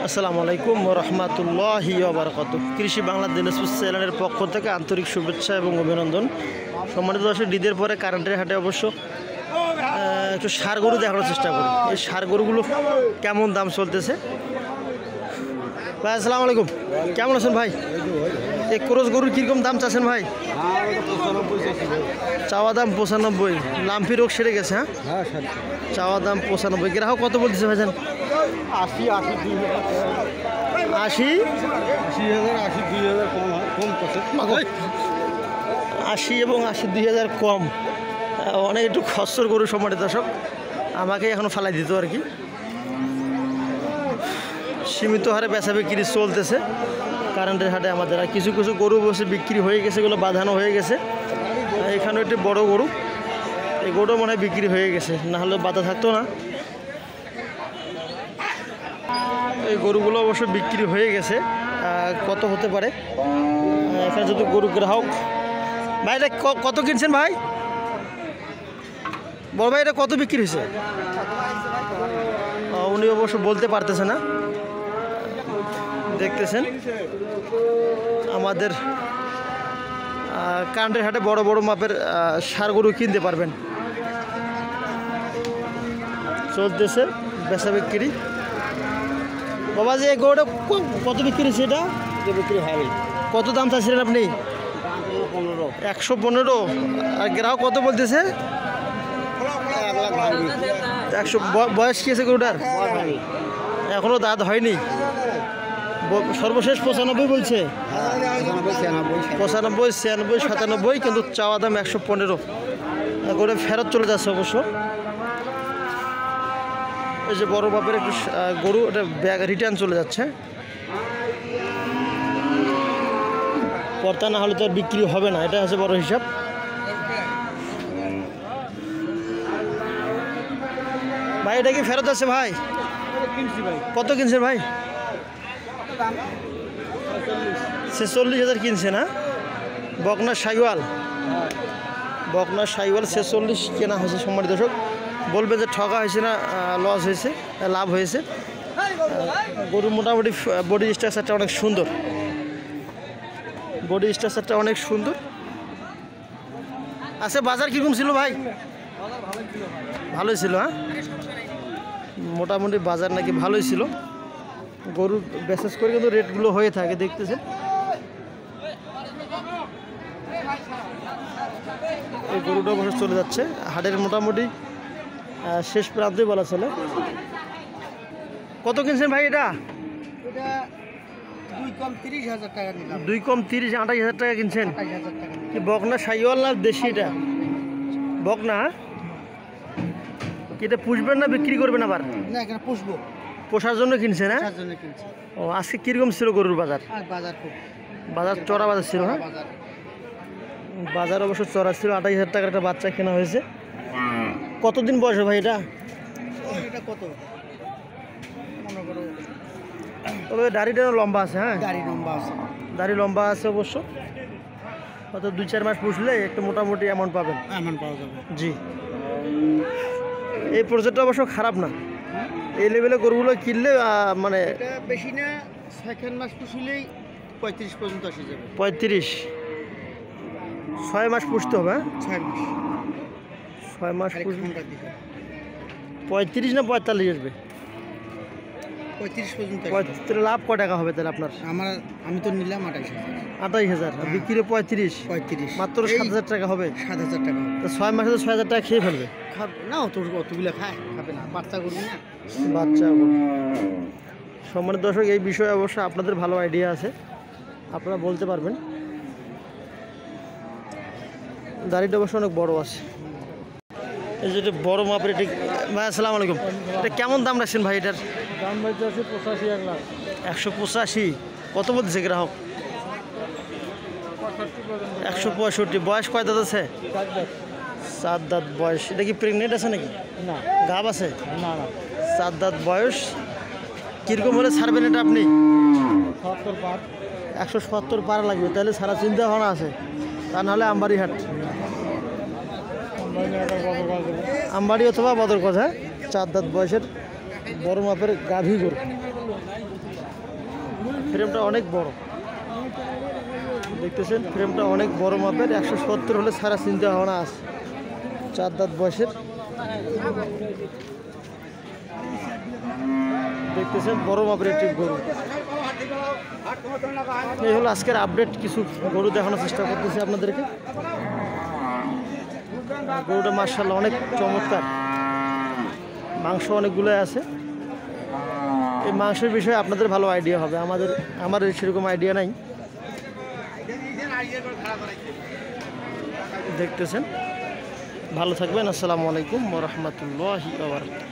আসসালামু আলাইকুম ওয়া রাহমাতুল্লাহি ওয়া বারাকাতুহু। কৃষি বাংলা দিনাজপুর চ্যানেলের পক্ষ থেকে আন্তরিক শুভেচ্ছা এবং অভিনন্দন। সম্মানিত দর্শক, ঈদের পরে কারেন্টের হাটে অবশ্য একটু ষাঁড় গরু দেখানোর চেষ্টা করি। এই ষাঁড় গরুগুলো কেমন দাম চলতেছে। ভাই আসসালামু আলাইকুম, কেমন আছেন ভাই? এই ক্রস গরুর কীরকম দাম চাচ্ছেন ভাই? চাওয়া দাম 95। লাম্পি রোগ সেরে গেছে? হ্যাঁ, চাওয়া দাম 95। গ্রাহক কত বলতেছে ভাইজান? 80 এবং 80 2000 কম। অনেক একটু খচ্চর গরু সম্মানিত দর্শক, আমাকে এখন ফালাই দিত আর কি। সীমিত হারে বেচা বিক্রি চলতেছে কারেন্টের হাটে আমাদের। আর কিছু কিছু গরু বসে বিক্রি হয়ে গেছে, এগুলো বাঁধানো হয়ে গেছে। এখানে একটি বড় গরু, এই গরুটা মনে হয় বিক্রি হয়ে গেছে, না হলে বাধা থাকতো না। এই গরুগুলো অবশ্য বিক্রি হয়ে গেছে। কত হতে পারে এখানে যদি গরু গ্রাহক ভাই, এটা কত কিনছেন ভাই? বড় ভাই, এটা কত বিক্রি হয়েছে? উনি অবশ্য বলতে পারতেছে না। দেখতেছেন আমাদের কারেন্টের হাটে বড় বড় মাপের ষাঁড় গরু কিনতে পারবেন। চলতেছে বেচা বিক্রি। বাবা যে এই গরুটা কত বিক্রি হয়েছে? এটা বিক্রি হয়। কত দাম চাচ্ছিলেন আপনি? 115। আর গ্রাহক কত বলতেছে? 100। বয়স কি আছে গরুটার? এখনো দাঁত হয়নি। সর্বশেষ 95 বলছে। 95, 96, 97, কিন্তু চাওয়া দাম 115 করে ফেরত চলে যাচ্ছে অবশ্য। এই যে বড় বাপের একটু গরু, এটা ব্যাগ রিটার্ন চলে যাচ্ছে। পর্তা না হলে তো আর বিক্রি হবে না, এটা হচ্ছে বড় হিসাব। ভাই এটা কি ফেরত আছে ভাই? কত কিনছেন ভাই? 46,000 কিনছে না? বকনা শাইওয়াল, 46 কেনা হয়েছে। সম্মানিত দর্শক, বলবে যে ঠকা হয়েছে না লস হয়েছে, লাভ হয়েছে। গরুর মোটামুটি বডি স্ট্রাকচারটা অনেক সুন্দর, অনেক সুন্দর আছে। বাজার কীরকম ছিল ভাই? ভালোই ছিল। হ্যাঁ, মোটামুটি বাজার নাকি ভালোই ছিল। গরু বিশেষ করে কিন্তু রেটগুলো হয়ে থাকে, দেখতেছেন। এই গরুটা অবশ্য চলে যাচ্ছে হাটের মোটামুটি শেষ প্রান্তে বলা চলে। কত কিনছেন ভাই এটা? 2 কম 30,000 টাকা নিলাম। 2 কম 30, 28,000 টাকা কিনছেন। কি বকনা শাইওয়াল না দেশি? এটা বকনা। কি এটা পুষবেন না বিক্রি করবেন আবার? না, এখানে পুষবো। পোষার জন্য কিনছেন? হ্যাঁ, পোষার জন্য কিনছি। ও, আজকে কীরকম ছিল গরুর বাজার? আর বাজার খুব চড়া বাজার ছিল। হ্যাঁ, বাজার অবশ্য চড়া ছিল। 28,000 টাকার একটা বাচ্চা কেনা হয়েছে। কতদিন বয়স ভাই এটা? এটা কত মনে করো, তবে দাড়িটা লম্বা আছে। হ্যাঁ, দাড়ি লম্বা আছে অবশ্য। হয়তো 2-4 মাস পুষলে একটু মোটামুটি অ্যামাউন্ট পাবেন। পাওয়া যাবে। জি, এই প্রজেক্টটা অবশ্য খারাপ না। এই লেভেলে গরুগুলো কিনলে মানে এটা বেশি না, 6 মাস পুষিলেই 35 পর্যন্ত আসে যাবে। 35, 6 মাস পুষতে হবে। হ্যাঁ, 6 মাস 35 না 45 আসবে? 35 পর্যন্ত। লাভ কয় টাকা হবে তাহলে আপনার? আমি তো নিলাম 28,000, বিক্রি 35, মাত্র 7,000 টাকা হবে। 7,000 টাকা। তো 6 মাসে তো 6,000 টাকা খেয়ে ফেলবে। না, অতগুলো খাবে না, বাচ্চা করবি না। সম্মানিত দর্শক, এই বিষয়ে অবশ্য আপনাদের ভালো আইডিয়া আছে, আপনারা বলতে পারবেন। দাড়িটা অবশ্য অনেক বড় আছে। এই যে বড় মাপের এটি। ভাই আসসালামু আলাইকুম, এটা কেমন দাম রাখছেন ভাই? এটার দাম বাড়তে আছে 85,000। 185। কত বলতেছে গ্রাহক? 165। বয়স কয় দাঁত আছে? 4 দাঁত বয়স। এটা কি প্রেগনেন্ট আছে নাকি? না, গাব আছে? না। 4 দাঁত বয়স। কীরকম হলে ছাড়বেন এটা আপনি? 170 পার লাগবে। তাহলে সারা চিন্তা ভাবনা আছে, তা নাহলে আমবাড়ি হাট। আমবাড়ি অথবা বদরগঞ্জ। হ্যাঁ, 4 দাঁত বয়সের বড় মাপের গাভী গরু। ফ্রেমটা অনেক বড়, দেখতেছেন ফ্রেমটা অনেক বড় মাপের। 170 হলে সারা চিন্তা ভাবনা আছে। 4 দাঁত বয়সের, দেখতেছেন বড় মাপের একটি গরু। এই হলো আজকের আপডেট, কিছু গরু দেখানোর চেষ্টা করতেছি আপনাদেরকে। গরুটা মার্শাল্লাহ অনেক চমৎকার, মাংস অনেকগুলো আছে। এই মাংসের বিষয়ে আপনাদের ভালো আইডিয়া হবে, আমার সেরকম আইডিয়া নাই। দেখতেছেন, ভালো থাকবেন। আসসালামু আলাইকুম ওয়া রাহমাতুল্লাহি ওয়া বারাকাতুহু।